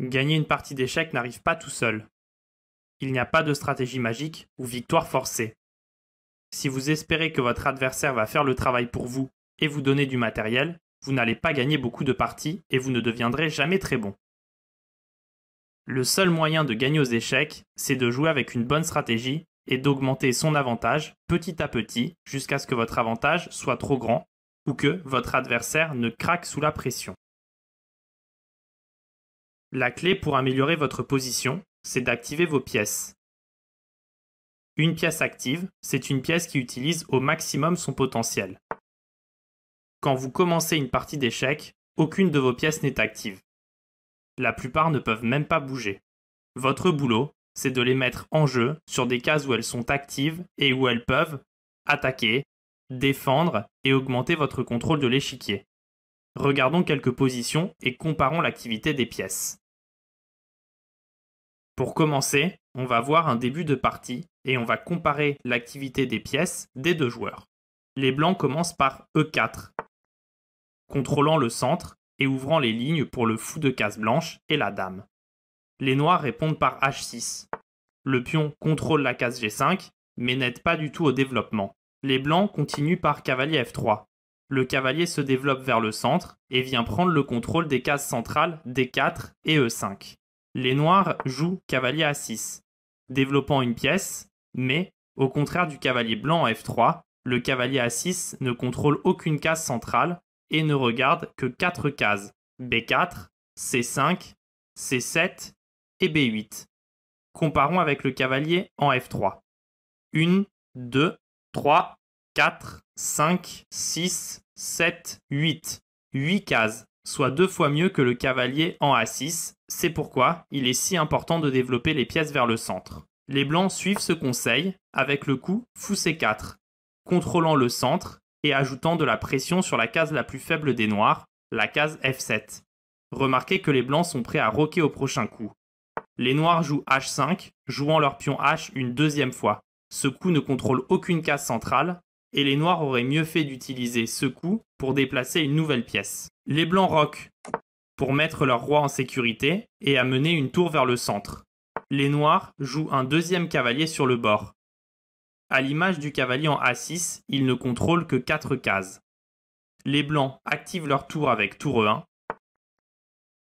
Gagner une partie d'échecs n'arrive pas tout seul. Il n'y a pas de stratégie magique ou victoire forcée. Si vous espérez que votre adversaire va faire le travail pour vous et vous donner du matériel, vous n'allez pas gagner beaucoup de parties et vous ne deviendrez jamais très bon. Le seul moyen de gagner aux échecs, c'est de jouer avec une bonne stratégie et d'augmenter son avantage petit à petit jusqu'à ce que votre avantage soit trop grand ou que votre adversaire ne craque sous la pression. La clé pour améliorer votre position, c'est d'activer vos pièces. Une pièce active, c'est une pièce qui utilise au maximum son potentiel. Quand vous commencez une partie d'échecs, aucune de vos pièces n'est active. La plupart ne peuvent même pas bouger. Votre boulot, c'est de les mettre en jeu sur des cases où elles sont actives et où elles peuvent attaquer, défendre et augmenter votre contrôle de l'échiquier. Regardons quelques positions et comparons l'activité des pièces. Pour commencer, on va voir un début de partie et on va comparer l'activité des pièces des deux joueurs. Les blancs commencent par E4, contrôlant le centre et ouvrant les lignes pour le fou de case blanche et la dame. Les noirs répondent par H6. Le pion contrôle la case G5, mais n'aide pas du tout au développement. Les blancs continuent par cavalier F3. Le cavalier se développe vers le centre et vient prendre le contrôle des cases centrales D4 et E5. Les noirs jouent cavalier A6, développant une pièce, mais, au contraire du cavalier blanc en F3, le cavalier A6 ne contrôle aucune case centrale et ne regarde que 4 cases, B4, C5, C7 et B8. Comparons avec le cavalier en F3. 1, 2, 3, 4, 5, 6, 7, 8. 8 cases, soit 2 fois mieux que le cavalier en A6. C'est pourquoi il est si important de développer les pièces vers le centre. Les blancs suivent ce conseil avec le coup fou C4, contrôlant le centre et ajoutant de la pression sur la case la plus faible des noirs, la case F7. Remarquez que les blancs sont prêts à roquer au prochain coup. Les noirs jouent H5, jouant leur pion H une deuxième fois. Ce coup ne contrôle aucune case centrale, et les noirs auraient mieux fait d'utiliser ce coup pour déplacer une nouvelle pièce. Les blancs roquent pour mettre leur roi en sécurité et amener une tour vers le centre. Les noirs jouent un deuxième cavalier sur le bord. À l'image du cavalier en A6, ils ne contrôlent que 4 cases. Les blancs activent leur tour avec tour E1.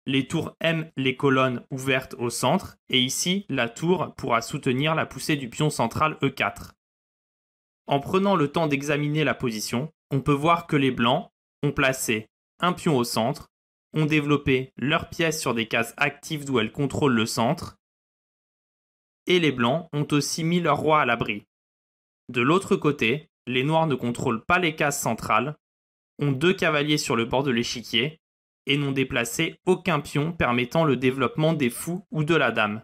Les tours aiment les colonnes ouvertes au centre et ici, la tour pourra soutenir la poussée du pion central E4. En prenant le temps d'examiner la position, on peut voir que les blancs ont placé un pion au centre, ont développé leurs pièces sur des cases actives d'où elles contrôlent le centre, et les blancs ont aussi mis leur roi à l'abri. De l'autre côté, les noirs ne contrôlent pas les cases centrales, ont 2 cavaliers sur le bord de l'échiquier, et n'ont déplacé aucun pion permettant le développement des fous ou de la dame.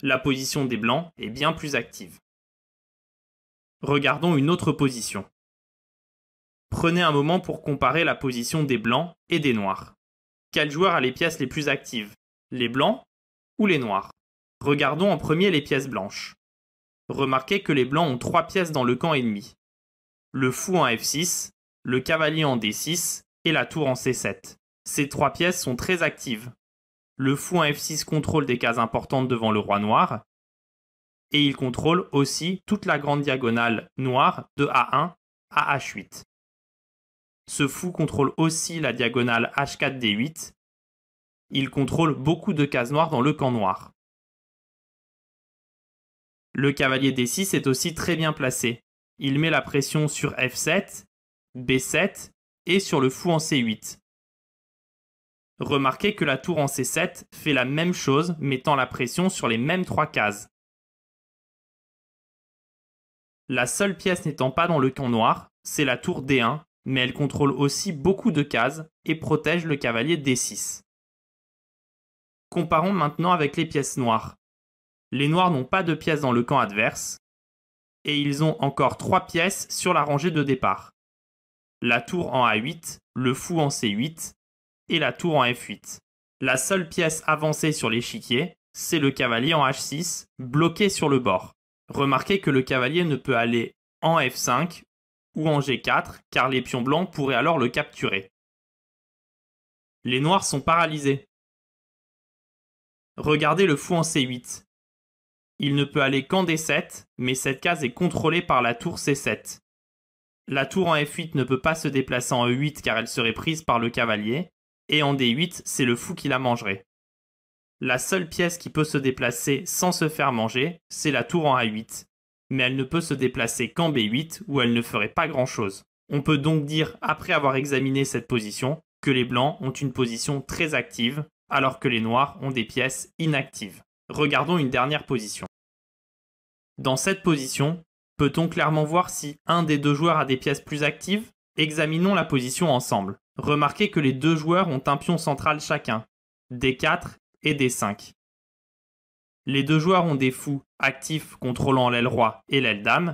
La position des blancs est bien plus active. Regardons une autre position. Prenez un moment pour comparer la position des blancs et des noirs. Quel joueur a les pièces les plus actives? Les blancs ou les noirs? Regardons en premier les pièces blanches. Remarquez que les blancs ont 3 pièces dans le camp ennemi. Le fou en F6, le cavalier en D6 et la tour en C7. Ces 3 pièces sont très actives. Le fou en F6 contrôle des cases importantes devant le roi noir, et il contrôle aussi toute la grande diagonale noire de A1 à H8. Ce fou contrôle aussi la diagonale H4-D8. Il contrôle beaucoup de cases noires dans le camp noir. Le cavalier D6 est aussi très bien placé. Il met la pression sur F7, B7 et sur le fou en C8. Remarquez que la tour en C7 fait la même chose, mettant la pression sur les mêmes 3 cases. La seule pièce n'étant pas dans le camp noir, c'est la tour D1, mais elle contrôle aussi beaucoup de cases et protège le cavalier D6. Comparons maintenant avec les pièces noires. Les noirs n'ont pas de pièces dans le camp adverse, et ils ont encore 3 pièces sur la rangée de départ. La tour en A8, le fou en C8 et la tour en F8. La seule pièce avancée sur l'échiquier, c'est le cavalier en H6, bloqué sur le bord. Remarquez que le cavalier ne peut aller en F5 ou en G4 car les pions blancs pourraient alors le capturer. Les noirs sont paralysés. Regardez le fou en C8. Il ne peut aller qu'en D7, mais cette case est contrôlée par la tour C7. La tour en F8 ne peut pas se déplacer en E8 car elle serait prise par le cavalier, et en D8, c'est le fou qui la mangerait. La seule pièce qui peut se déplacer sans se faire manger, c'est la tour en A8, mais elle ne peut se déplacer qu'en B8 où elle ne ferait pas grand-chose. On peut donc dire, après avoir examiné cette position, que les blancs ont une position très active, alors que les noirs ont des pièces inactives. Regardons une dernière position. Dans cette position, peut-on clairement voir si un des deux joueurs a des pièces plus actives? Examinons la position ensemble. Remarquez que les deux joueurs ont un pion central chacun, D4 et D5. Les deux joueurs ont des fous actifs contrôlant l'aile roi et l'aile dame.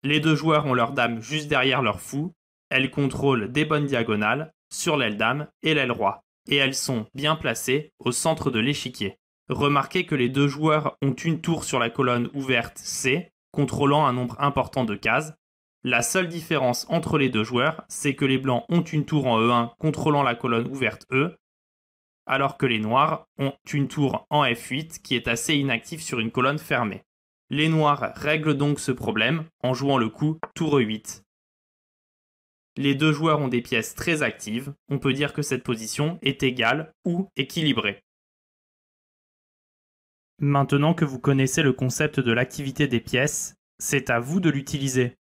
Les deux joueurs ont leur dame juste derrière leur fou. Elles contrôlent des bonnes diagonales sur l'aile dame et l'aile roi. Et elles sont bien placées au centre de l'échiquier. Remarquez que les deux joueurs ont une tour sur la colonne ouverte C, contrôlant un nombre important de cases. La seule différence entre les deux joueurs, c'est que les blancs ont une tour en E1 contrôlant la colonne ouverte E, alors que les noirs ont une tour en F8 qui est assez inactive sur une colonne fermée. Les noirs règlent donc ce problème en jouant le coup tour E8. Les deux joueurs ont des pièces très actives, on peut dire que cette position est égale ou équilibrée. Maintenant que vous connaissez le concept de l'activité des pièces, c'est à vous de l'utiliser.